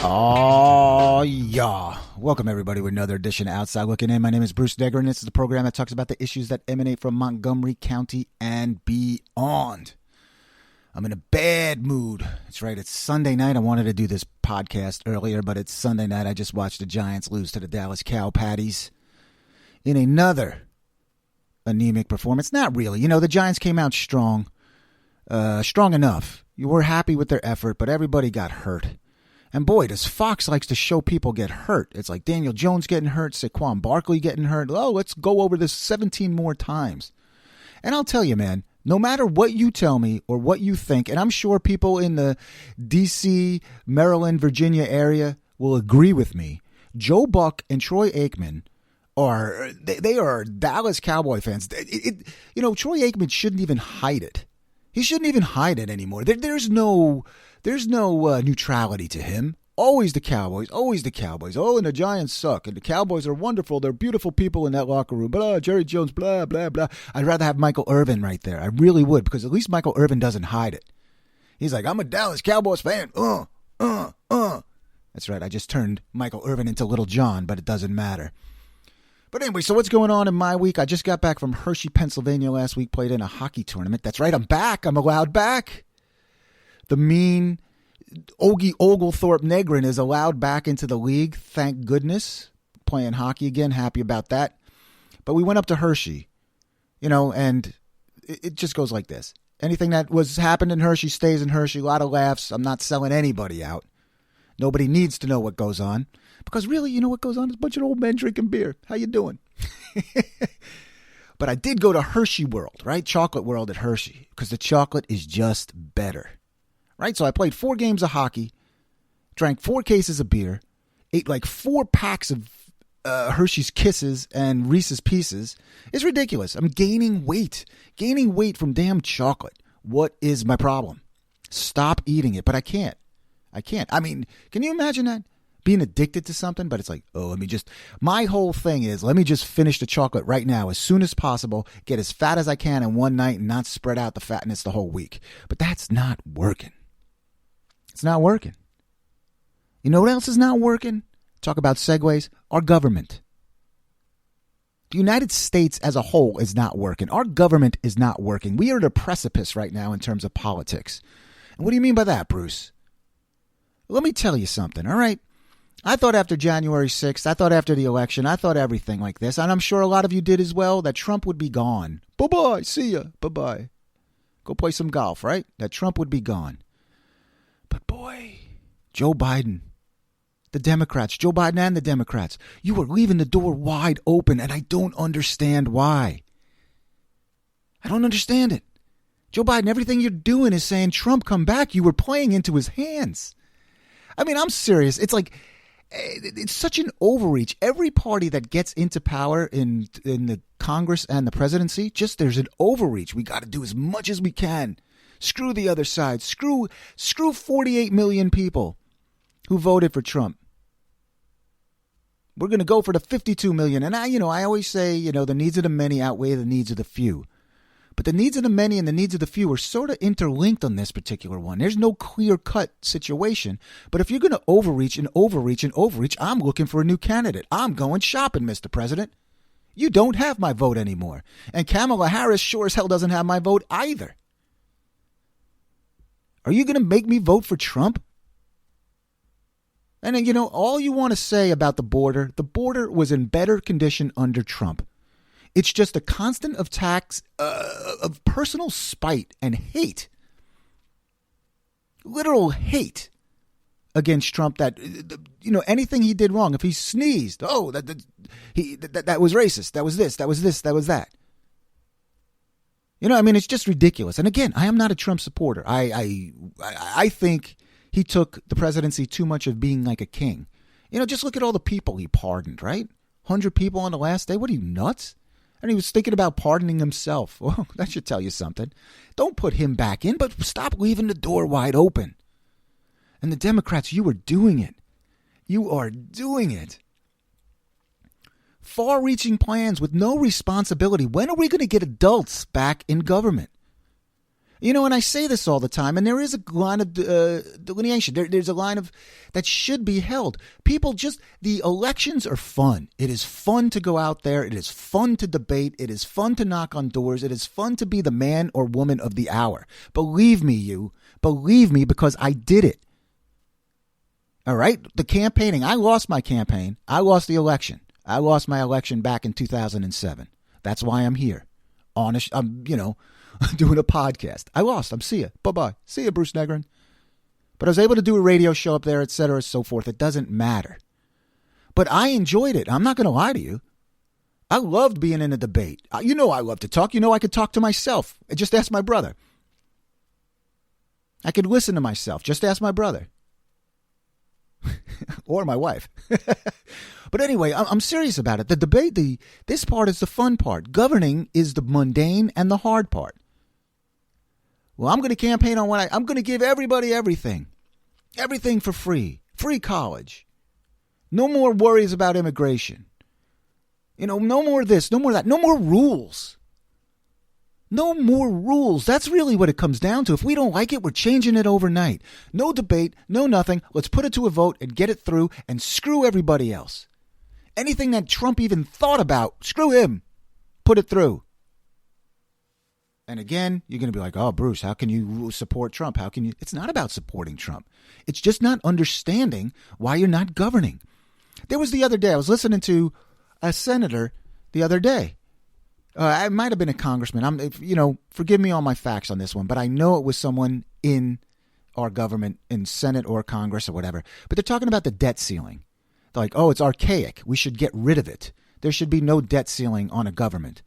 Oh, yeah. Welcome, everybody, to another edition of Outside Looking In. My name is Bruce Degger, and this is the program that talks about the issues that emanate from Montgomery County and beyond. I'm in a bad mood. That's right. It's Sunday night. I wanted to do this podcast earlier, but it's Sunday night. I just watched the Giants lose to the Dallas Cowpatties in another anemic performance. Not really. You know, the Giants came out strong. Strong enough. You were happy with their effort, but everybody got hurt. And boy, does Fox likes to show people get hurt. It's like Daniel Jones getting hurt, Saquon Barkley getting hurt. Oh, let's go over this 17 more times. And I'll tell you, man, no matter what you tell me or what you think, and I'm sure people in the D.C., Maryland, Virginia area will agree with me, Joe Buck and Troy Aikman they are Dallas Cowboy fans. Troy Aikman shouldn't even hide it. He shouldn't even hide it anymore. There's no neutrality to him. Always the Cowboys. Always the Cowboys. Oh, and the Giants suck. And the Cowboys are wonderful. They're beautiful people in that locker room. Blah, Jerry Jones, blah, blah, blah. I'd rather have Michael Irvin right there. I really would, because at least Michael Irvin doesn't hide it. He's like, I'm a Dallas Cowboys fan. That's right. I just turned Michael Irvin into Little John, but it doesn't matter. But anyway, so what's going on in my week? I just got back from Hershey, Pennsylvania last week, played in a hockey tournament. That's right. I'm back. I'm allowed back. The mean Ogie Oglethorpe Negrin is allowed back into the league. Thank goodness. Playing hockey again. Happy about that. But we went up to Hershey, and it just goes like this. Anything that was happened in Hershey stays in Hershey. A lot of laughs. I'm not selling anybody out. Nobody needs to know what goes on. Because really, you know what goes on? It's a bunch of old men drinking beer. How you doing? But I did go to Hershey World, right? Chocolate World at Hershey. Because the chocolate is just better. Right? So I played 4 games of hockey, drank 4 cases of beer, ate like 4 packs of Hershey's Kisses and Reese's Pieces. It's ridiculous. I'm gaining weight from damn chocolate. What is my problem? Stop eating it, but I can't. I mean, can you imagine that? Being addicted to something, but it's like, my whole thing is, let me just finish the chocolate right now as soon as possible, get as fat as I can in one night and not spread out the fatness the whole week. But that's not working. It's not working. You know what else is not working? Talk about segues. Our government. The United States as a whole is not working. Our government is not working. We are at a precipice right now in terms of politics. And what do you mean by that, Bruce? Let me tell you something, all right? I thought after January 6th, I thought after the election, I thought everything like this, and I'm sure a lot of you did as well, that Trump would be gone. Bye-bye, see ya, bye-bye. Go play some golf, right? That Trump would be gone. But boy, Joe Biden, the Democrats, Joe Biden and the Democrats, you are leaving the door wide open, and I don't understand why. I don't understand it. Joe Biden, everything you're doing is saying, Trump, come back. You were playing into his hands. I mean, I'm serious. It's like, it's such an overreach. Every party that gets into power in the Congress and the presidency, there's an overreach. We got to do as much as we can. Screw the other side. Screw 48 million people who voted for Trump. We're going to go for the 52 million. And I always say, the needs of the many outweigh the needs of the few. But the needs of the many and the needs of the few are sort of interlinked on this particular one. There's no clear-cut situation. But if you're going to overreach and overreach and overreach, I'm looking for a new candidate. I'm going shopping, Mr. President. You don't have my vote anymore. And Kamala Harris sure as hell doesn't have my vote either. Are you going to make me vote for Trump? And then, all you want to say about the border was in better condition under Trump. It's just a constant attacks of personal spite and hate, literal hate against Trump. That anything he did wrong, if he sneezed, that was racist. That was this. That was this. That was that. It's just ridiculous. And again, I am not a Trump supporter. I think he took the presidency too much of being like a king. Just look at all the people he pardoned. Right, 100 people on the last day. What are you, nuts? And he was thinking about pardoning himself. Well, that should tell you something. Don't put him back in, but stop leaving the door wide open. And the Democrats, you are doing it. You are doing it. Far-reaching plans with no responsibility. When are we going to get adults back in government? You know, and I say this all the time, and there is a line of delineation. There's a line of that should be held. People the elections are fun. It is fun to go out there. It is fun to debate. It is fun to knock on doors. It is fun to be the man or woman of the hour. Believe me, because I did it. All right? The campaigning, I lost my campaign. I lost the election. I lost my election back in 2007. That's why I'm here. Honest, I'm doing a podcast. I lost. See ya. Bye-bye. See ya, Bruce Negrin. But I was able to do a radio show up there, et cetera, so forth. It doesn't matter. But I enjoyed it. I'm not going to lie to you. I loved being in a debate. I love to talk. I could talk to myself. Just ask my brother. I could listen to myself. Just ask my brother. Or my wife. But anyway, I'm serious about it. The debate, this part is the fun part. Governing is the mundane and the hard part. Well, I'm going to campaign on I'm going to give everybody everything. Everything for free. Free college. No more worries about immigration. No more this, no more that. No more rules. No more rules. That's really what it comes down to. If we don't like it, we're changing it overnight. No debate, no nothing. Let's put it to a vote and get it through and screw everybody else. Anything that Trump even thought about, screw him. Put it through. And again, you're going to be like, oh, Bruce, how can you support Trump? How can you? It's not about supporting Trump. It's just not understanding why you're not governing. There was the other day, I was listening to a senator the other day. I might have been a congressman. Forgive me on my facts on this one, but I know it was someone in our government, in Senate or Congress or whatever. But they're talking about the debt ceiling. They're like, oh, it's archaic. We should get rid of it. There should be no debt ceiling on a government.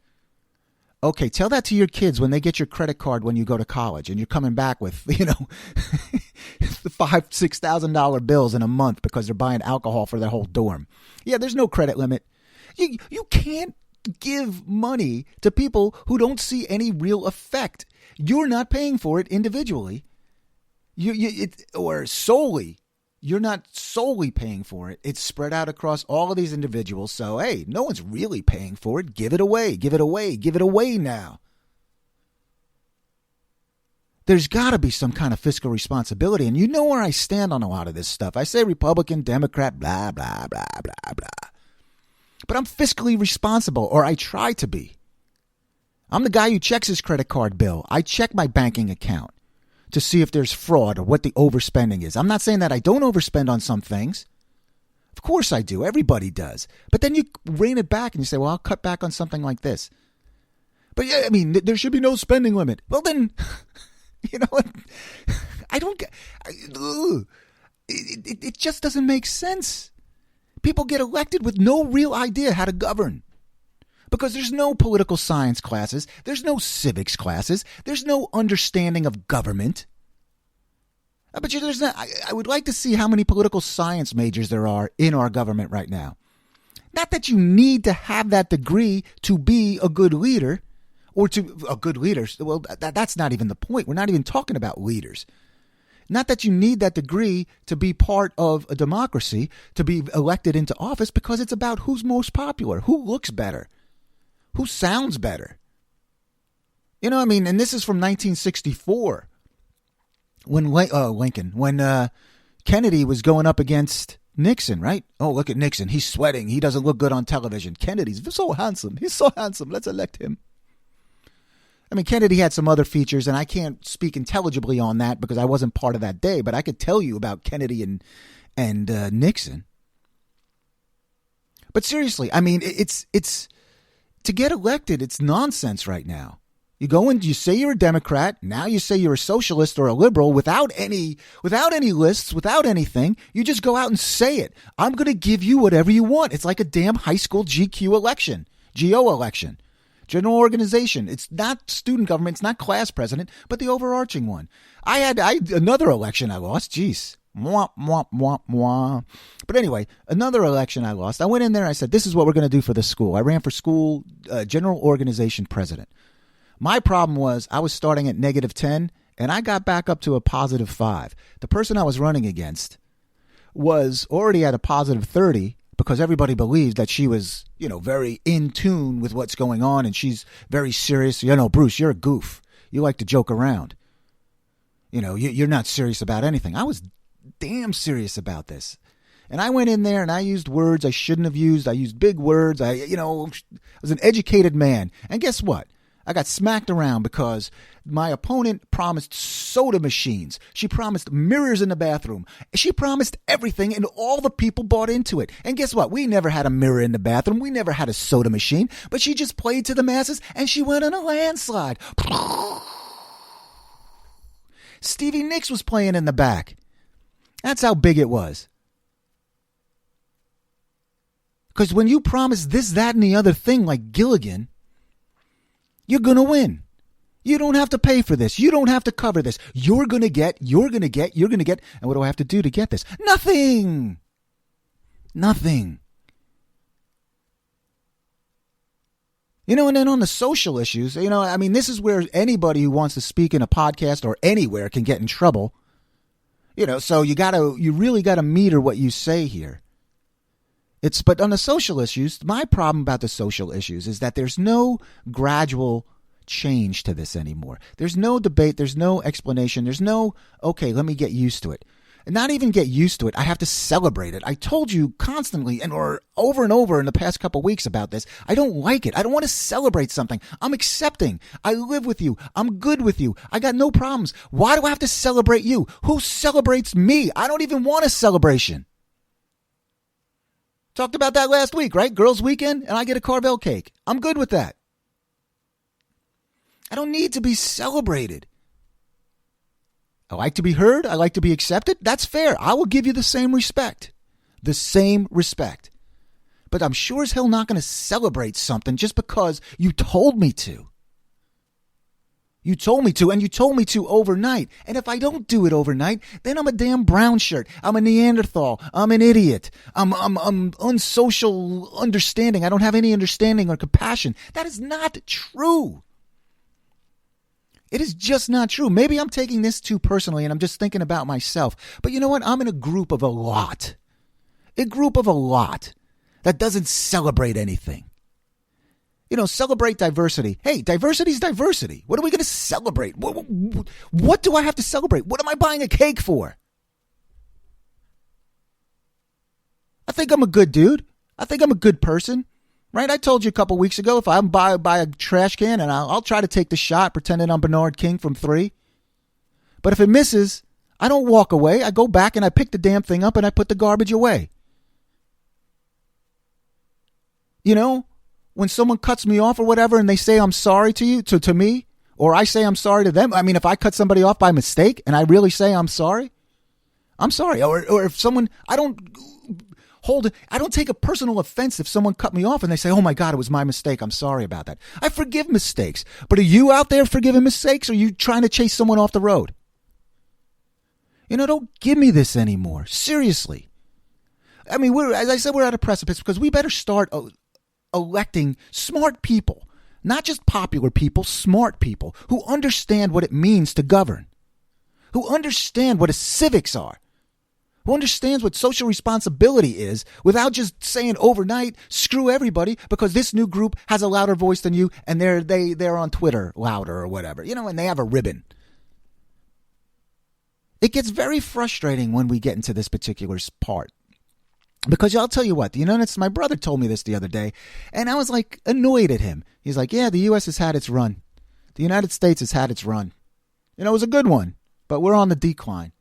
Okay, tell that to your kids when they get your credit card when you go to college and you're coming back with, the $5,000-$6,000 bills in a month because they're buying alcohol for their whole dorm. Yeah, there's no credit limit. You can't give money to people who don't see any real effect. You're not paying for it individually. You're not solely paying for it. It's spread out across all of these individuals. So, hey, no one's really paying for it. Give it away. Give it away. Give it away now. There's got to be some kind of fiscal responsibility. And you know where I stand on a lot of this stuff. I say Republican, Democrat, blah, blah, blah, blah, blah. But I'm fiscally responsible, or I try to be. I'm the guy who checks his credit card bill. I check my banking account to see if there's fraud or what the overspending is. I'm not saying that I don't overspend on some things. Of course I do. Everybody does. But then you rein it back and you say, well, I'll cut back on something like this. But yeah, I mean, there should be no spending limit. Well, then, you know what? It just doesn't make sense. People get elected with no real idea how to govern. Because there's no political science classes. There's no civics classes. There's no understanding of government. But there's not. I would like to see how many political science majors there are in our government right now. Not that you need to have that degree to be a good leader or to a good leader. Well, that's not even the point. We're not even talking about leaders. Not that you need that degree to be part of a democracy, to be elected into office, because it's about who's most popular, who looks better, who sounds better. You know what I mean? And this is from 1964 when when Kennedy was going up against Nixon, right? Oh, look at Nixon. He's sweating. He doesn't look good on television. Kennedy's so handsome. He's so handsome. Let's elect him. I mean, Kennedy had some other features, and I can't speak intelligibly on that because I wasn't part of that day, but I could tell you about Kennedy and Nixon. But seriously, I mean, it's to get elected, it's nonsense right now. You go and you say you're a Democrat. Now you say you're a socialist or a liberal without any lists, without anything. You just go out and say it. I'm going to give you whatever you want. It's like a damn high school GO election. General organization. It's not student government. It's not class president, but the overarching one. I had another election I lost. Jeez. Mwah, mwah, mwah, mwah. But anyway, another election I lost. I went in there. I said, this is what we're going to do for the school. I ran for school general organization president. My problem was I was starting at -10 and I got back up to a +5. The person I was running against was already at a +30 because everybody believed that she was, very in tune with what's going on. And she's very serious. Bruce, you're a goof. You like to joke around. You're not serious about anything. I was damn serious about this. And I went in there and I used words I shouldn't have used. I used big words. I was an educated man. And guess what? I got smacked around because my opponent promised soda machines. She promised mirrors in the bathroom. She promised everything, and all the people bought into it. And guess what? We never had a mirror in the bathroom. We never had a soda machine. But she just played to the masses, and she went on a landslide. Stevie Nicks was playing in the back. That's how big it was. Because when you promise this, that, and the other thing like Gilligan, you're going to win. You don't have to pay for this. You don't have to cover this. You're going to get. And what do I have to do to get this? Nothing. And then on the social issues, this is where anybody who wants to speak in a podcast or anywhere can get in trouble. So you really got to meter what you say here. But on the social issues, my problem about the social issues is that there's no gradual change to this anymore. There's no debate. There's no explanation. There's no, okay, let me get used to it. And not even get used to it. I have to celebrate it. I told you constantly or over and over in the past couple of weeks about this. I don't like it. I don't want to celebrate something. I'm accepting. I live with you. I'm good with you. I got no problems. Why do I have to celebrate you? Who celebrates me? I don't even want a celebration. Talked about that last week, right? Girls' weekend, and I get a Carvel cake. I'm good with that. I don't need to be celebrated. I like to be heard. I like to be accepted. That's fair. I will give you the same respect. But I'm sure as hell not going to celebrate something just because you told me to. You told me to, and you told me to overnight. And if I don't do it overnight, then I'm a damn brown shirt. I'm a Neanderthal. I'm an idiot. I'm unsocial understanding. I don't have any understanding or compassion. That is not true. It is just not true. Maybe I'm taking this too personally and I'm just thinking about myself. But you know what? I'm in a group of a lot. That doesn't celebrate anything. Celebrate diversity. Hey, diversity is diversity. What are we going to celebrate? What do I have to celebrate? What am I buying a cake for? I think I'm a good dude. I think I'm a good person. Right? I told you a couple weeks ago, if I buy a trash can, and I'll try to take the shot pretending I'm Bernard King from 3. But if it misses, I don't walk away. I go back and I pick the damn thing up and I put the garbage away. When someone cuts me off or whatever and they say I'm sorry to me, or I say I'm sorry to them. If I cut somebody off by mistake and I really say I'm sorry. Or if someone, I don't take a personal offense if someone cut me off and they say, oh my God, it was my mistake. I'm sorry about that. I forgive mistakes. But are you out there forgiving mistakes? Or are you trying to chase someone off the road? Don't give me this anymore. Seriously. As I said, we're at a precipice because we better start electing smart people, not just popular people, smart people who understand what it means to govern, who understand what civics are, who understands what social responsibility is without just saying overnight, screw everybody because this new group has a louder voice than you and they're on Twitter louder or whatever, and they have a ribbon. It gets very frustrating when we get into this particular part. Because I'll tell you what, my brother told me this the other day, and I was like annoyed at him. He's like, yeah, the U.S. has had its run. The United States has had its run. It was a good one, but we're on the decline.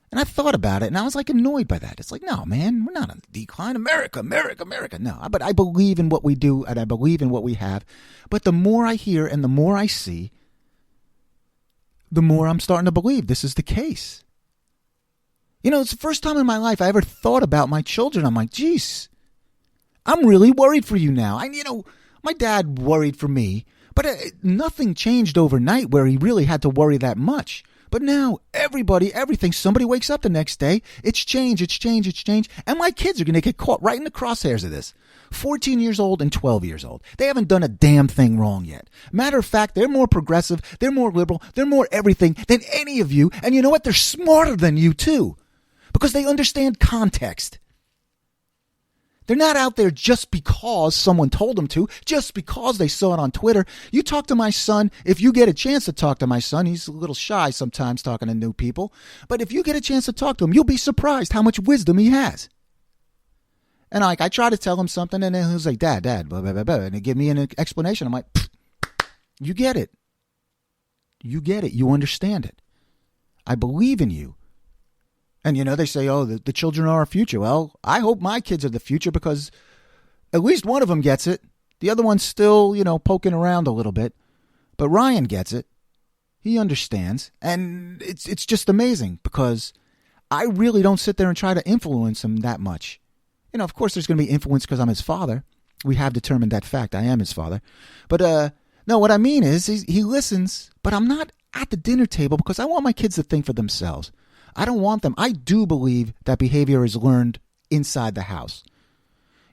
And I thought about it, and I was like annoyed by that. It's like, no, man, we're not on the decline. America. No, but I believe in what we do, and I believe in what we have. But the more I hear and the more I see, the more I'm starting to believe this is the case. It's the first time in my life I ever thought about my children. I'm like, geez, I'm really worried for you now. My dad worried for me, but nothing changed overnight where he really had to worry that much. But now everything, somebody wakes up the next day, it's change. And my kids are going to get caught right in the crosshairs of this. 14 years old and 12 years old. They haven't done a damn thing wrong yet. Matter of fact, they're more progressive, they're more liberal, they're more everything than any of you. And you know what? They're smarter than you too. Because they understand context. They're not out there just because someone told them to, just because they saw it on Twitter. You talk to my son, if you get a chance to talk to my son, he's a little shy sometimes talking to new people, but if you get a chance to talk to him, you'll be surprised how much wisdom he has. And I try to tell him something, and then he's like, Dad, blah, blah, blah, blah, and he give me an explanation. I'm like, you get it. You get it. You understand it. I believe in you. And, they say, oh, the children are our future. Well, I hope my kids are the future because at least one of them gets it. The other one's still, poking around a little bit. But Ryan gets it. He understands. And it's just amazing because I really don't sit there and try to influence him that much. Of course, there's going to be influence because I'm his father. We have determined that fact. I am his father. But, no, what I mean is he listens, but I'm not at the dinner table because I want my kids to think for themselves. I don't want them. I do believe that behavior is learned inside the house.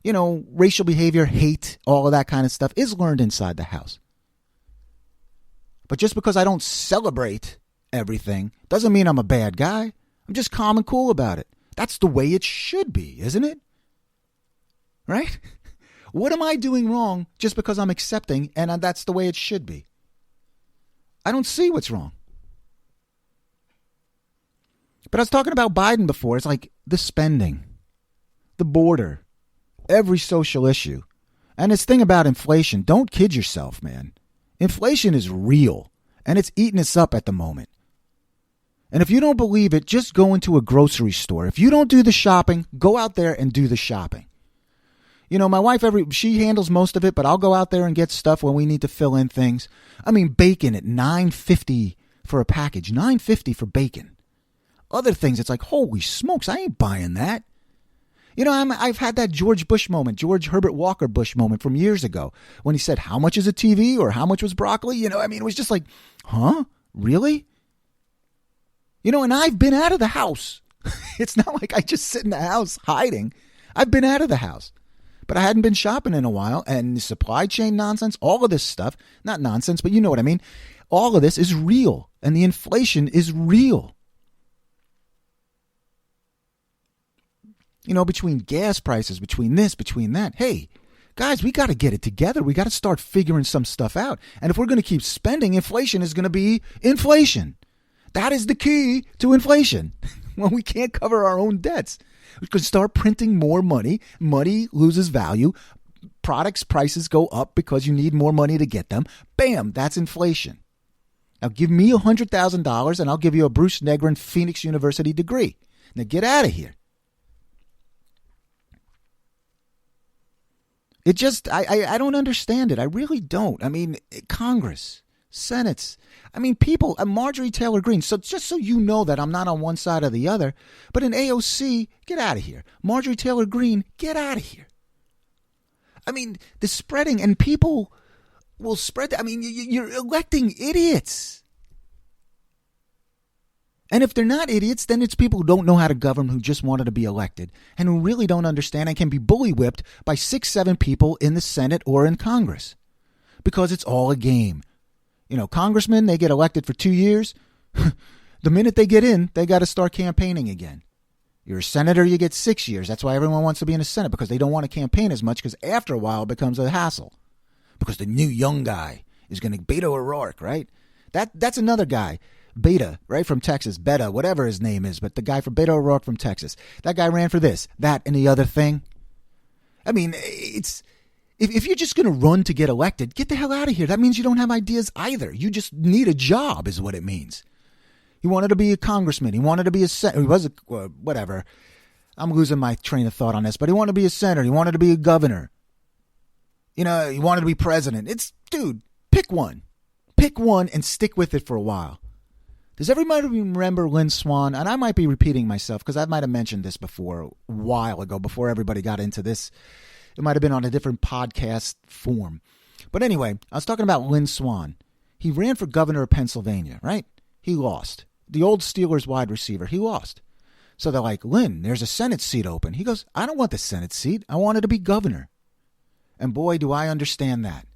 Racial behavior, hate, all of that kind of stuff is learned inside the house. But just because I don't celebrate everything doesn't mean I'm a bad guy. I'm just calm and cool about it. That's the way it should be, isn't it? Right? What am I doing wrong just because I'm accepting and that's the way it should be? I don't see what's wrong. But I was talking about Biden before. It's like the spending, the border, every social issue. And this thing about inflation, don't kid yourself, man. Inflation is real, and it's eating us up at the moment. And if you don't believe it, just go into a grocery store. If you don't do the shopping, go out there and do the shopping. My wife, she handles most of it, but I'll go out there and get stuff when we need to fill in things. I mean, bacon at $9.50 for a package, $9.50 for bacon. Other things, it's like, holy smokes, I ain't buying that. I've had that George Herbert Walker Bush moment from years ago when he said, how much is a TV or how much was broccoli? It was just like, huh? Really? And I've been out of the house. It's not like I just sit in the house hiding. I've been out of the house. But I hadn't been shopping in a while, and the supply chain nonsense, all of this stuff, not nonsense, but you know what I mean. All of this is real, and the inflation is real. Between gas prices, between this, between that. Hey, guys, we got to get it together. We got to start figuring some stuff out. And if we're going to keep spending, inflation is going to be inflation. That is the key to inflation. Well, we can't cover our own debts. We could start printing more money. Money loses value. Products prices go up because you need more money to get them. Bam, that's inflation. Now give me $100,000 and I'll give you a Bruce Negrin Phoenix University degree. Now get out of here. It just, I don't understand it. I really don't. I mean, Congress, Senates, people, Marjorie Taylor Greene. So just so you know that I'm not on one side or the other, but in AOC, get out of here. Marjorie Taylor Greene, get out of here. The spreading, and people will spread. You're electing idiots. And if they're not idiots, then it's people who don't know how to govern, who just wanted to be elected, and who really don't understand and can be bully whipped by 6-7 people in the Senate or in Congress. Because it's all a game. Congressmen, they get elected for 2 years. The minute they get in, they got to start campaigning again. You're a senator, you get 6 years. That's why everyone wants to be in the Senate, because they don't want to campaign as much, because after a while it becomes a hassle. Because the new young guy is going to, Beto O'Rourke, right? That's another guy. Beta, right, from Texas, Beta, whatever his name is, but the guy from Beto O'Rourke from Texas. That guy ran for this, that, and the other thing. It's if you're just going to run to get elected, get the hell out of here. That means you don't have ideas either. You just need a job is what it means. He wanted to be a congressman. He wanted to be a senator. He was a, whatever. I'm losing my train of thought on this, but he wanted to be a senator. He wanted to be a governor. He wanted to be president. Dude, pick one. Pick one and stick with it for a while. Does everybody remember Lynn Swann? And I might be repeating myself because I might have mentioned this before a while ago, before everybody got into this. It might have been on a different podcast form. But anyway, I was talking about Lynn Swann. He ran for governor of Pennsylvania, right? He lost. The old Steelers wide receiver, he lost. So they're like, Lynn, there's a Senate seat open. He goes, I don't want the Senate seat. I wanted to be governor. And boy, do I understand that.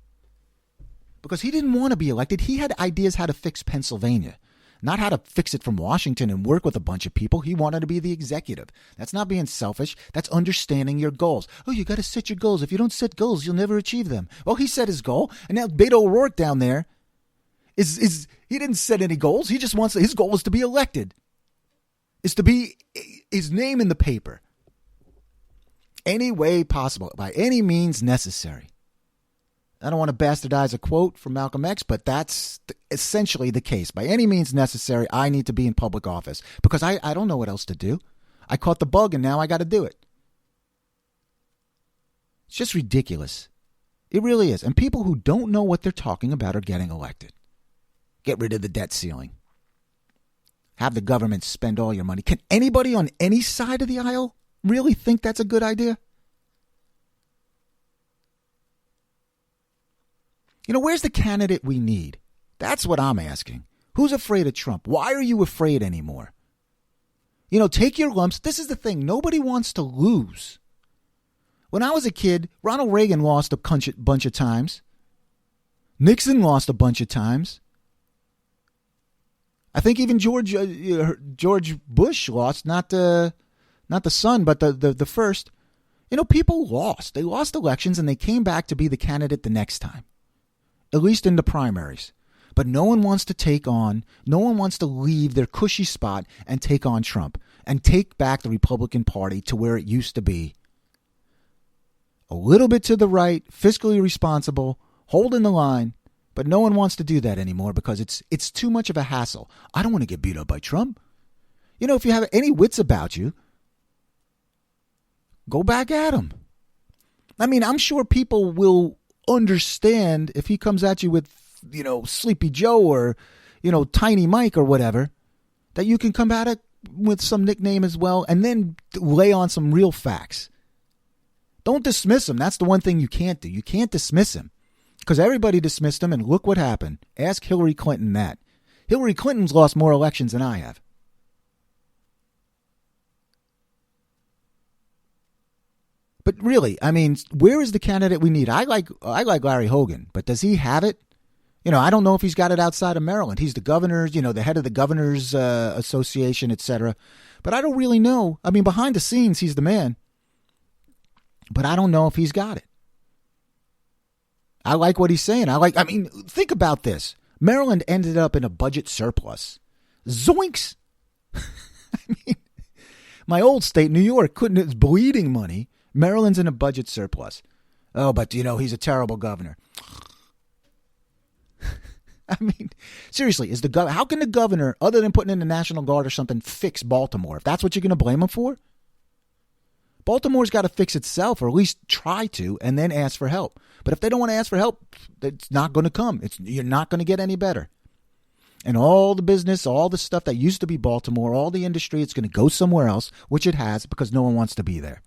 Because he didn't want to be elected. He had ideas how to fix Pennsylvania. not how to fix it from Washington and work with a bunch of people. He wanted to be the executive. That's not being selfish. That's understanding your goals. Oh, you got to set your goals. If you don't set goals, you'll never achieve them. Well, he set his goal, and now Beto O'Rourke down there is he didn't set any goals. He just wants his goal is to be elected, is to be his name in the paper. Any way possible, by any means necessary. I don't want to bastardize a quote from Malcolm X, but that's essentially the case. By any means necessary, I need to be in public office because I don't know what else to do. I caught the bug and now I got to do it. It's just ridiculous. It really is. And people who don't know what they're talking about are getting elected. Get rid of the debt ceiling. Have the government spend all your money. Can anybody on any side of the aisle really think that's a good idea? You know, where's the candidate we need? That's what I'm asking. Who's afraid of Trump? Why are you afraid anymore? You know, take your lumps. This is the thing. Nobody wants to lose. When I was a kid, Ronald Reagan lost a bunch of times. Nixon lost a bunch of times. I think even George Bush lost, not the son, but the first. You know, people lost. They lost elections and they came back to be the candidate the next time. At least in the primaries. But no one wants to leave their cushy spot and take on Trump and take back the Republican Party to where it used to be. A little bit to the right, fiscally responsible, holding the line, but no one wants to do that anymore because it's too much of a hassle. I don't want to get beat up by Trump. You know, if you have any wits about you, go back at him. I mean, I'm sure people will understand if he comes at you with, you know, Sleepy Joe or, you know, Tiny Mike or whatever, that you can come at it with some nickname as well and then lay on some real facts. Don't dismiss him. That's the one thing you can't do. You can't dismiss him because everybody dismissed him and look what happened. Ask Hillary Clinton that. Hillary Clinton's lost more elections than I have. But really, I mean, where is the candidate we need? I like Larry Hogan, but does he have it? You know, I don't know if he's got it outside of Maryland. He's the governor's, you know, the head of the governor's association, etc. But I don't really know. I mean, behind the scenes, he's the man. But I don't know if he's got it. I like what he's saying. I mean, think about this. Maryland ended up in a budget surplus. Zoinks! I mean, my old state, New York, it's bleeding money. Maryland's in a budget surplus. Oh, but, you know, he's a terrible governor. I mean, seriously, how can the governor, other than putting in the National Guard or something, fix Baltimore? If that's what you're going to blame him for? Baltimore's got to fix itself, or at least try to, and then ask for help. But if they don't want to ask for help, it's not going to come. You're not going to get any better. And all the business, all the stuff that used to be Baltimore, all the industry, it's going to go somewhere else, which it has because no one wants to be there.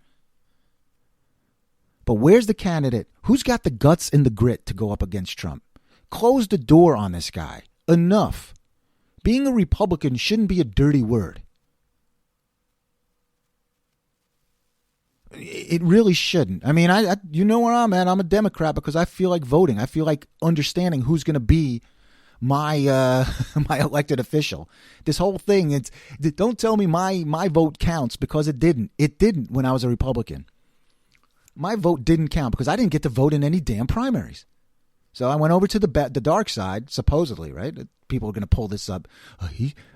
But where's the candidate? Who's got the guts and the grit to go up against Trump? Close the door on this guy. Enough. Being a Republican shouldn't be a dirty word. It really shouldn't. I mean, you know where I'm at. I'm a Democrat because I feel like voting. I feel like understanding who's going to be my my elected official. This whole thing, don't tell me my vote counts because it didn't. It didn't when I was a Republican. My vote didn't count because I didn't get to vote in any damn primaries. So I went over to the dark side, supposedly, right? People are going to pull this up.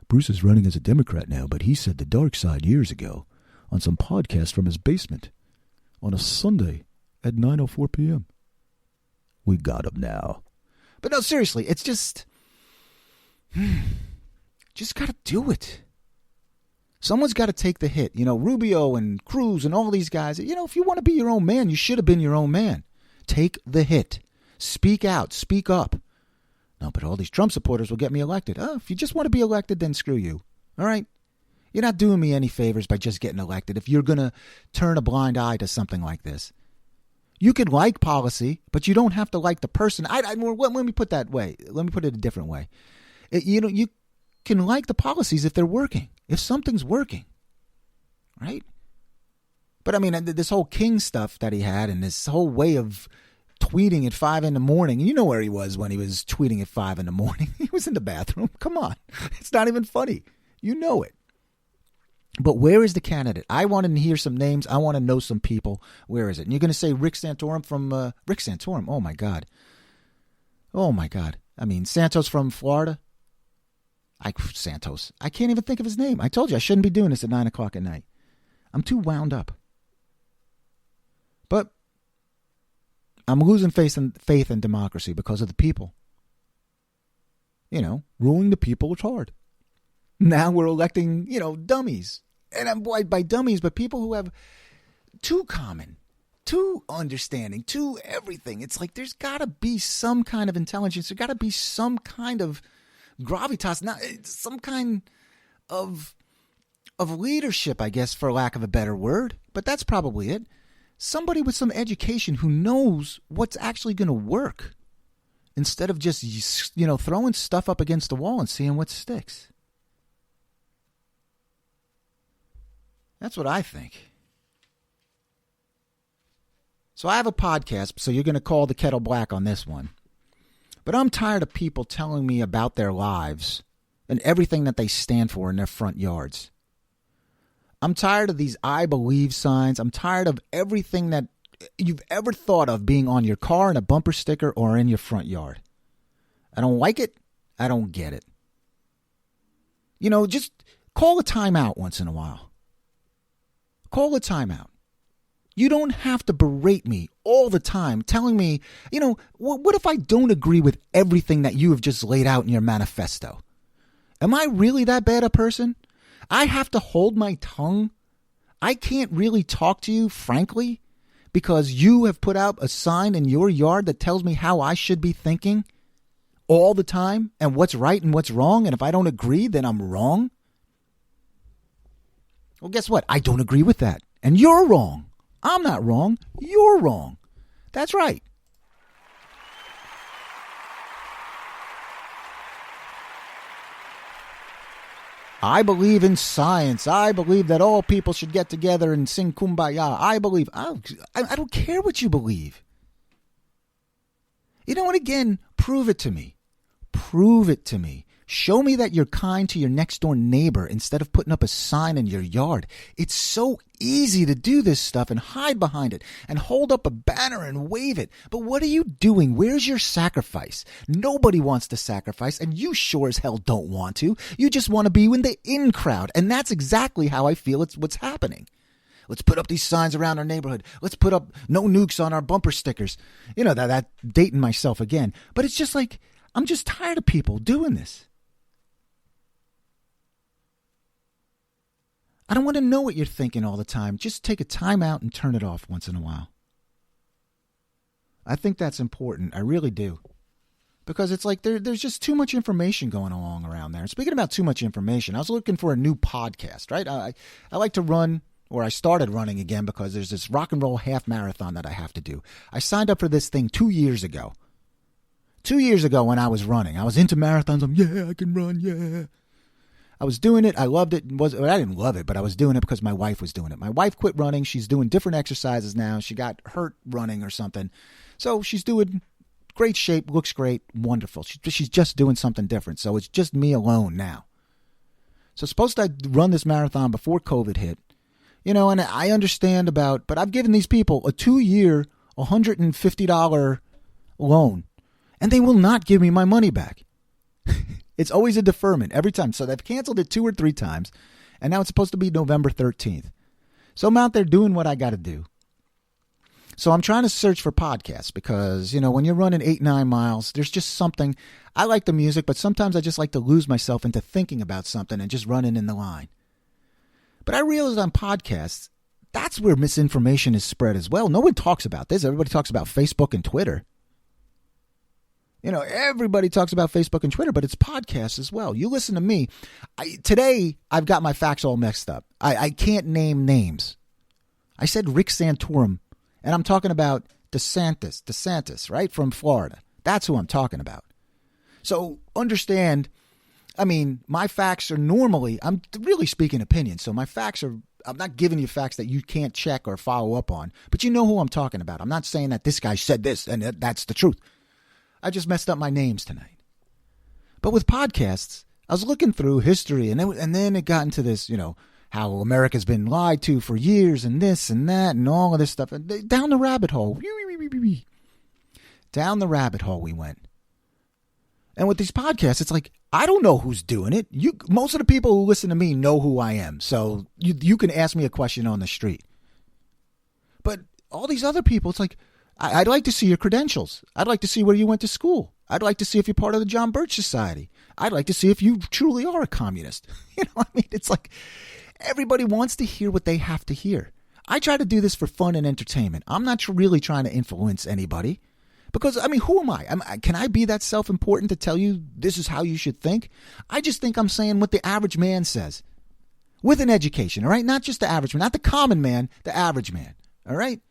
Bruce is running as a Democrat now, but he said the dark side years ago on some podcast from his basement on a Sunday at 9:04 p.m. We got him now. But no, seriously, it's just got to do it. Someone's got to take the hit. You know, Rubio and Cruz and all these guys. You know, if you want to be your own man, you should have been your own man. Take the hit. Speak out. Speak up. No, but all these Trump supporters will get me elected. Oh, if you just want to be elected, then screw you. All right? You're not doing me any favors by just getting elected if you're going to turn a blind eye to something like this. You could like policy, but you don't have to like the person. Let me put that way. Let me put it a different way. You can like the policies if they're working, if something's working, right? But I mean, this whole King stuff that he had and this whole way of tweeting at 5 in the morning. You know where he was when he was tweeting at 5 in the morning. He was in the bathroom. Come on. It's not even funny. You know it. But where is the candidate? I want to hear some names. I want to know some people. Where is it? And you're going to say Rick Santorum from Rick Santorum. Oh, my God. Oh, my God. I mean, Santos from Florida. Santos. I can't even think of his name. I told you I shouldn't be doing this at 9 o'clock at night. I'm too wound up. But I'm losing faith in democracy because of the people. You know, ruling the people is hard. Now we're electing, dummies. And I'm by dummies, but people who have too common, too understanding, too everything. It's like there's got to be some kind of intelligence. There's got to be some kind of gravitas, not some kind of leadership, I guess, for lack of a better word. But that's probably it. Somebody with some education who knows what's actually going to work instead of just, throwing stuff up against the wall and seeing what sticks. That's what I think. So I have a podcast, so you're going to call the kettle black on this one. But I'm tired of people telling me about their lives and everything that they stand for in their front yards. I'm tired of these I believe signs. I'm tired of everything that you've ever thought of being on your car, in a bumper sticker, or in your front yard. I don't like it. I don't get it. Just call a timeout once in a while. Call a timeout. You don't have to berate me all the time telling me, what if I don't agree with everything that you have just laid out in your manifesto? Am I really that bad a person? I have to hold my tongue. I can't really talk to you, frankly, because you have put out a sign in your yard that tells me how I should be thinking all the time and what's right and what's wrong. And if I don't agree, then I'm wrong. Well, guess what? I don't agree with that. And you're wrong. I'm not wrong. You're wrong. That's right. I believe in science. I believe that all people should get together and sing Kumbaya. I don't care what you believe. You know what? Again, prove it to me. Prove it to me. Show me that you're kind to your next door neighbor instead of putting up a sign in your yard. It's so easy to do this stuff and hide behind it and hold up a banner and wave it. But what are you doing? Where's your sacrifice? Nobody wants to sacrifice, and you sure as hell don't want to. You just want to be in the in crowd, and that's exactly how I feel it's what's happening. Let's put up these signs around our neighborhood. Let's put up no nukes on our bumper stickers. That dating myself again. But it's just like, I'm just tired of people doing this. I don't want to know what you're thinking all the time. Just take a time out and turn it off once in a while. I think that's important. I really do. Because it's like there's just too much information going along around there. Speaking about too much information, I was looking for a new podcast, right? I like to run, or I started running again because there's this rock and roll half marathon that I have to do. I signed up for this thing 2 years ago. 2 years ago when I was running. I was into marathons. I can run, yeah. I was doing it. I loved it. I didn't love it, but I was doing it because my wife was doing it. My wife quit running. She's doing different exercises now. She got hurt running or something. So she's doing great shape, looks great, wonderful. She's just doing something different. So it's just me alone now. So supposed to run this marathon before COVID hit. And I understand but I've given these people a 2-year, $150 loan, and they will not give me my money back. It's always a deferment every time. So they've canceled it 2 or 3 times. And now it's supposed to be November 13th. So I'm out there doing what I got to do. So I'm trying to search for podcasts because, when you're running 8-9 miles, there's just something. I like the music, but sometimes I just like to lose myself into thinking about something and just running in the line. But I realize on podcasts, that's where misinformation is spread as well. No one talks about this. Everybody talks about Facebook and Twitter. Everybody talks about Facebook and Twitter, but it's podcasts as well. You listen to me. Today, I've got my facts all mixed up. I can't name names. I said Rick Santorum, and I'm talking about DeSantis, right, from Florida. That's who I'm talking about. So understand, my facts are normally, I'm really speaking opinion, so my facts are I'm not giving you facts that you can't check or follow up on, but you know who I'm talking about. I'm not saying that this guy said this and that's the truth. I just messed up my names tonight. But with podcasts, I was looking through history, and then it got into this, how America's been lied to for years, and this and that, and all of this stuff. And down the rabbit hole. Down the rabbit hole we went. And with these podcasts, it's like, I don't know who's doing it. Most of the people who listen to me know who I am. So you can ask me a question on the street. But all these other people, it's like, I'd like to see your credentials. I'd like to see where you went to school. I'd like to see if you're part of the John Birch Society. I'd like to see if you truly are a communist. It's like everybody wants to hear what they have to hear. I try to do this for fun and entertainment. I'm not really trying to influence anybody. Because, who am I? Can I be that self-important to tell you this is how you should think? I just think I'm saying what the average man says. With an education, all right? Not just the average man, not the common man, the average man, all right?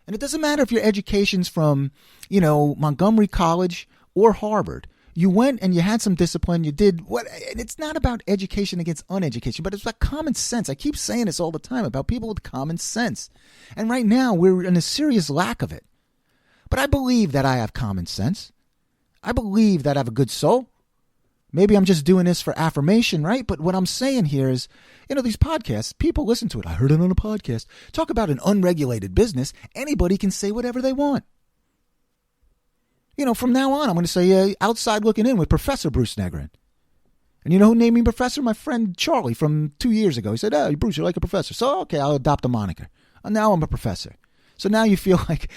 And it doesn't matter if your education's from, Montgomery College or Harvard. You went and you had some discipline. You did what? And it's not about education against uneducation, but it's about common sense. I keep saying this all the time about people with common sense. And right now we're in a serious lack of it. But I believe that I have common sense. I believe that I have a good soul. Maybe I'm just doing this for affirmation, right? But what I'm saying here is, these podcasts, people listen to it. I heard it on a podcast. Talk about an unregulated business. Anybody can say whatever they want. From now on, I'm going to say Outside Looking In with Professor Bruce Negrin. And you know who named me Professor? My friend Charlie from 2 years ago. He said, "Oh, Bruce, you're like a professor." So, okay, I'll adopt a moniker. And now I'm a professor. So now you feel like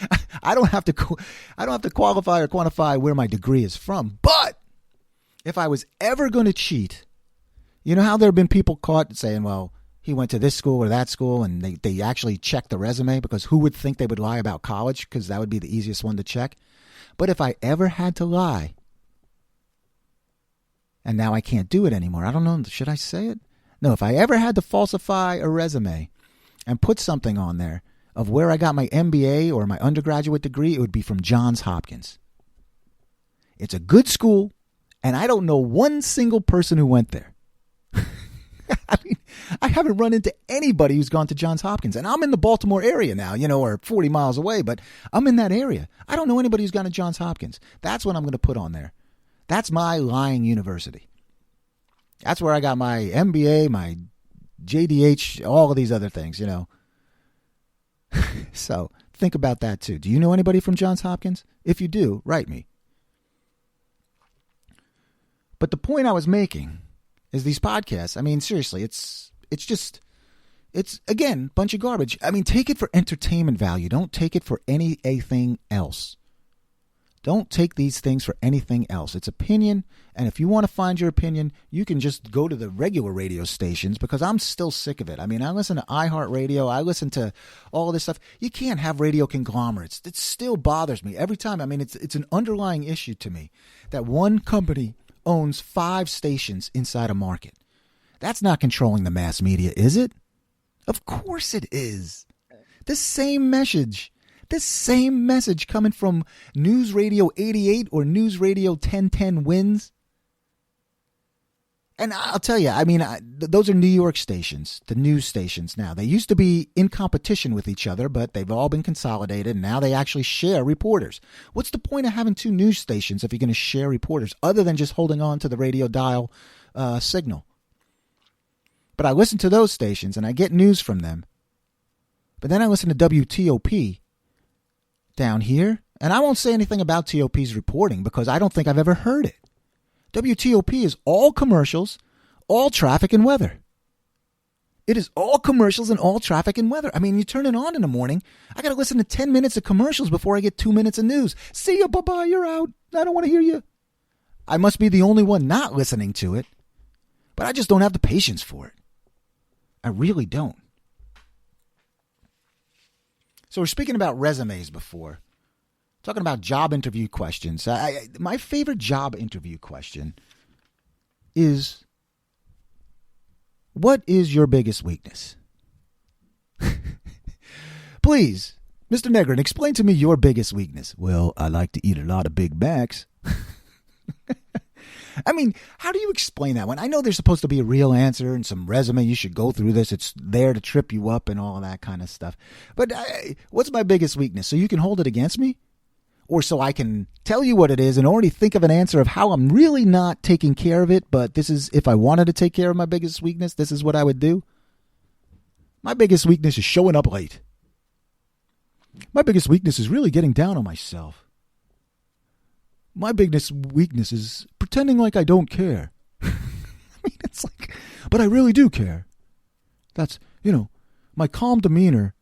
I don't have to qualify or quantify where my degree is from. But if I was ever going to cheat, you know how there have been people caught saying, well, he went to this school or that school, and they actually checked the resume, because who would think they would lie about college? Because that would be the easiest one to check. But if I ever had to lie, and now I can't do it anymore. I don't know. Should I say it? No, if I ever had to falsify a resume and put something on there of where I got my MBA or my undergraduate degree, it would be from Johns Hopkins. It's a good school, and I don't know one single person who went there. I haven't run into anybody who's gone to Johns Hopkins. And I'm in the Baltimore area now, or 40 miles away, but I'm in that area. I don't know anybody who's gone to Johns Hopkins. That's what I'm going to put on there. That's my lying university. That's where I got my MBA, my JDH, all of these other things, So think about that too. Do you know anybody from Johns Hopkins? If you do, write me. But the point I was making is these podcasts. Seriously, it's again, bunch of garbage. Take it for entertainment value. Don't take it for anything else. Don't take these things for anything else. It's opinion, and if you want to find your opinion, you can just go to the regular radio stations, because I'm still sick of it. I listen to iHeartRadio. I listen to all this stuff. You can't have radio conglomerates. It still bothers me every time. It's an underlying issue to me that one company owns 5 stations inside a market. That's not controlling the mass media, is it? Of course it is. The same message coming from News Radio 88 or News Radio 1010 Wins. And I'll tell you, those are New York stations, the news stations now. They used to be in competition with each other, but they've all been consolidated, and now they actually share reporters. What's the point of having 2 news stations if you're going to share reporters, other than just holding on to the radio dial signal? But I listen to those stations, and I get news from them. But then I listen to WTOP down here, and I won't say anything about TOP's reporting, because I don't think I've ever heard it. WTOP is all commercials, all traffic and weather. It is all commercials and all traffic and weather. You turn it on in the morning, I got to listen to 10 minutes of commercials before I get 2 minutes of news. See ya, bye-bye, you're out. I don't want to hear you. I must be the only one not listening to it, but I just don't have the patience for it. I really don't. So we're speaking about resumes before. Talking about job interview questions. My favorite job interview question is, what is your biggest weakness? Please, Mr. Negrin, explain to me your biggest weakness. Well, I like to eat a lot of Big Macs. I mean, how do you explain that one? I know there's supposed to be a real answer and some resume. You should go through this. It's there to trip you up and all of that kind of stuff. But what's my biggest weakness? So you can hold it against me? Or so I can tell you what it is and already think of an answer of how I'm really not taking care of it, but this is, if I wanted to take care of my biggest weakness, this is what I would do? My biggest weakness is showing up late. My biggest weakness is really getting down on myself. My biggest weakness is pretending like I don't care. I mean, it's like, but I really do care. That's, my calm demeanor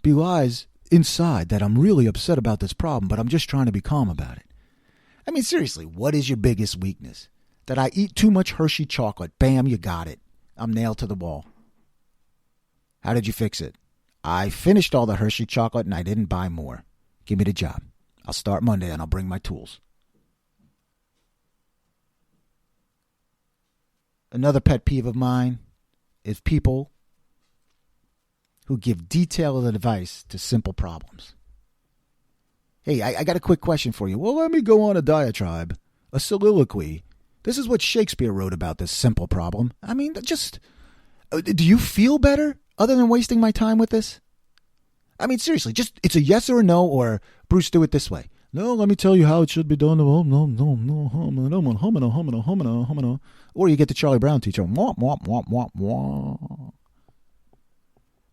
belies inside that I'm really upset about this problem, but I'm just trying to be calm about it. I mean, seriously, what is your biggest weakness? That I eat too much Hershey chocolate. Bam, you got it. I'm nailed to the wall. How did you fix it? I finished all the Hershey chocolate and I didn't buy more. Give me the job. I'll start Monday and I'll bring my tools. Another pet peeve of mine is people who give detailed advice to simple problems. Hey, I got a quick question for you. Well, let me go on a diatribe, a soliloquy. This is what Shakespeare wrote about this simple problem. I mean, just, do you feel better other than wasting my time with this? I mean, seriously, just, it's a yes or a no, or Bruce, do it this way. No, let me tell you how it should be done. No. Or you get the Charlie Brown teacher.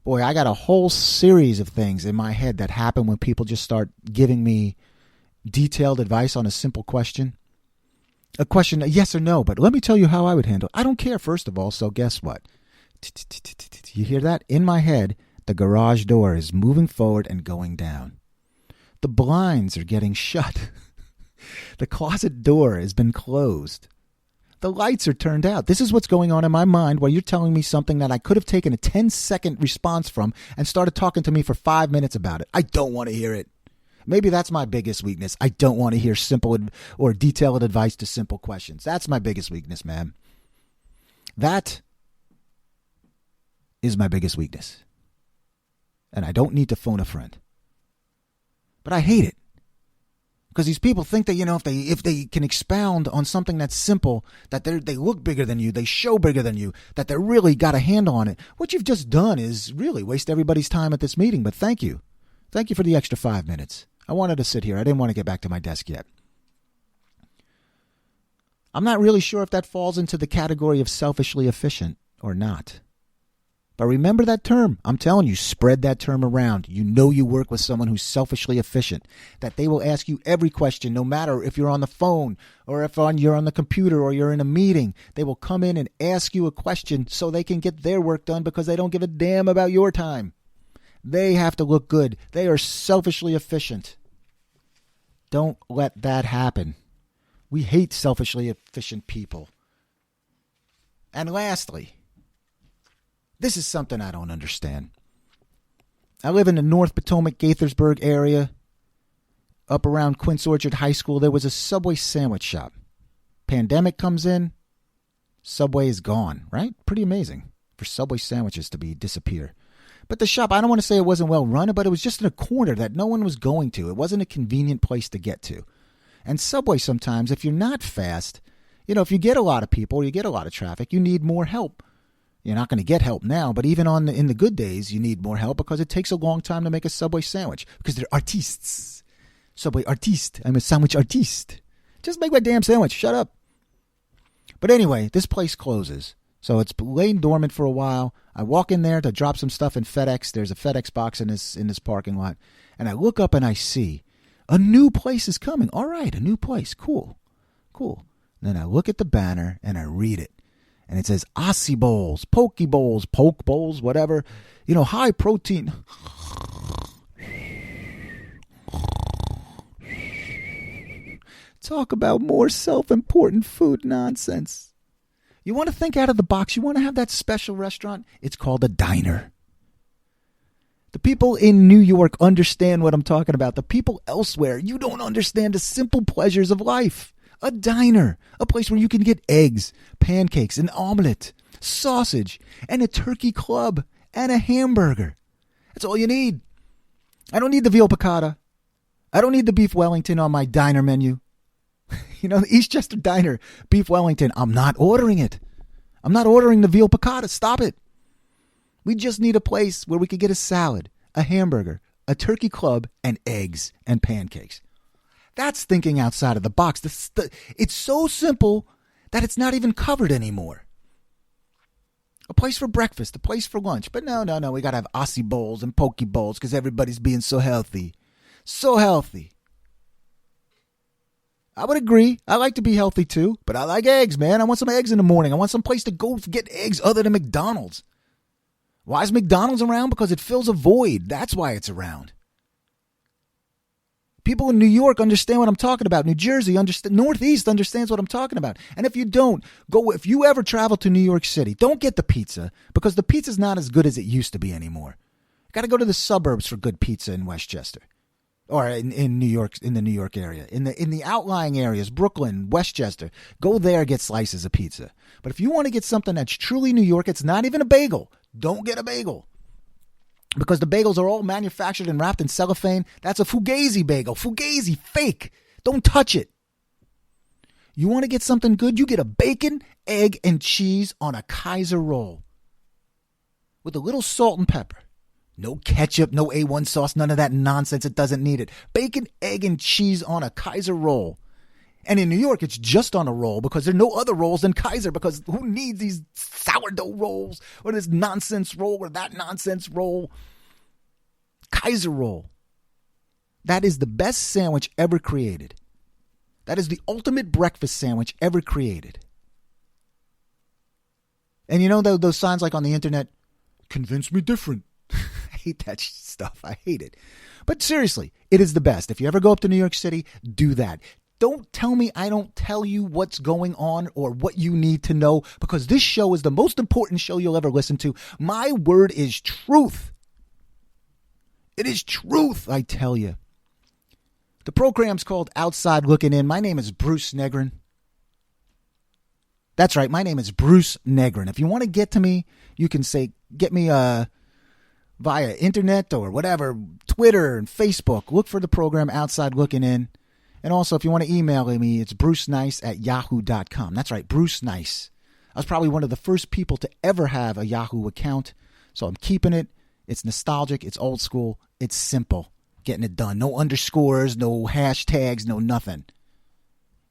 Boy, I got a whole series of things in my head that happen when people just start giving me detailed advice on a simple question. A question, a yes or no, but let me tell you how I would handle it. I don't care, first of all, so guess what? You hear that? In my head, the garage door is moving forward and going down. The blinds are getting shut. The closet door has been closed. The lights are turned out. This is what's going on in my mind while you're telling me something that I could have taken a 10-second response from and started talking to me for 5 minutes about it. I don't want to hear it. Maybe that's my biggest weakness. I don't want to hear simple or detailed advice to simple questions. That's my biggest weakness, man. That is my biggest weakness. And I don't need to phone a friend. But I hate it. Because these people think that, if they can expound on something that's simple, that they look bigger than you, they show bigger than you, that they really got a handle on it. What you've just done is really waste everybody's time at this meeting. But thank you. Thank you for the extra 5 minutes. I wanted to sit here. I didn't want to get back to my desk yet. I'm not really sure if that falls into the category of selfishly efficient or not. But remember that term. I'm telling you, spread that term around. You work with someone who's selfishly efficient, that they will ask you every question, no matter if you're on the phone or if you're on the computer or you're in a meeting. They will come in and ask you a question so they can get their work done because they don't give a damn about your time. They have to look good. They are selfishly efficient. Don't let that happen. We hate selfishly efficient people. And lastly, this is something I don't understand. I live in the North Potomac, Gaithersburg area. Up around Quince Orchard High School, there was a Subway sandwich shop. Pandemic comes in, Subway is gone, right? Pretty amazing for Subway sandwiches to disappear. But the shop, I don't want to say it wasn't well run, but it was just in a corner that no one was going to. It wasn't a convenient place to get to. And Subway sometimes, if you're not fast, if you get a lot of people or you get a lot of traffic, you need more help. You're not going to get help now, but even in the good days, you need more help because it takes a long time to make a Subway sandwich because they're artistes. Subway artiste. I'm a sandwich artiste. Just make my damn sandwich. Shut up. But anyway, this place closes. So it's laid dormant for a while. I walk in there to drop some stuff in FedEx. There's a FedEx box in this parking lot. And I look up and I see a new place is coming. All right, a new place. Cool. And then I look at the banner and I read it. And it says Aussie Bowls, Poke Bowls, Poke Bowls, whatever. High protein. Talk about more self-important food nonsense. You want to think out of the box. You want to have that special restaurant. It's called a diner. The people in New York understand what I'm talking about. The people elsewhere, you don't understand the simple pleasures of life. A diner, a place where you can get eggs, pancakes, an omelet, sausage, and a turkey club, and a hamburger. That's all you need. I don't need the veal piccata. I don't need the beef Wellington on my diner menu. You know, the Eastchester Diner beef Wellington, I'm not ordering it. I'm not ordering the veal piccata. Stop it. We just need a place where we could get a salad, a hamburger, a turkey club, and eggs and pancakes. That's thinking outside of the box. It's so simple that it's not even covered anymore. A place for breakfast, a place for lunch. But no. We got to have Aussie bowls and poke bowls because everybody's being so healthy. So healthy. I would agree. I like to be healthy too, but I like eggs, man. I want some eggs in the morning. I want some place to go get eggs other than McDonald's. Why is McDonald's around? Because it fills a void. That's why it's around. People in New York understand what I'm talking about. New Jersey, Northeast understands what I'm talking about. And if you don't, if you ever travel to New York City, don't get the pizza because the pizza's not as good as it used to be anymore. Got to go to the suburbs for good pizza in Westchester. Or in New York, in the New York area, in the outlying areas, Brooklyn, Westchester, go there, get slices of pizza. But if you want to get something that's truly New York, it's not even a bagel. Don't get a bagel. Because the bagels are all manufactured and wrapped in cellophane. That's a Fugazi bagel. Fugazi, fake. Don't touch it. You want to get something good? You get a bacon, egg, and cheese on a Kaiser roll. With a little salt and pepper. No ketchup, no A1 sauce, none of that nonsense. It doesn't need it. Bacon, egg, and cheese on a Kaiser roll. And in New York, it's just on a roll because there are no other rolls than Kaiser because who needs these sourdough rolls or this nonsense roll or that nonsense roll? Kaiser roll. That is the best sandwich ever created. That is the ultimate breakfast sandwich ever created. And you know those signs like on the internet, convince me different. I hate that stuff. I hate it. But seriously, it is the best. If you ever go up to New York City, do that. Don't tell me I don't tell you what's going on or what you need to know because this show is the most important show you'll ever listen to. My word is truth. It is truth, I tell you. The program's called Outside Looking In. My name is Bruce Negrin. That's right. My name is Bruce Negrin. If you want to get to me, you can get me via internet or whatever, Twitter and Facebook. Look for the program Outside Looking In. And also, if you want to email me, it's brucenice@yahoo.com. That's right, Bruce Nice. I was probably one of the first people to ever have a Yahoo account, so I'm keeping it. It's nostalgic. It's old school. It's simple. Getting it done. No underscores, no hashtags, no nothing.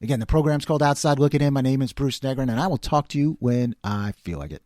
Again, the program's called Outside Looking In. My name is Bruce Negrin, and I will talk to you when I feel like it.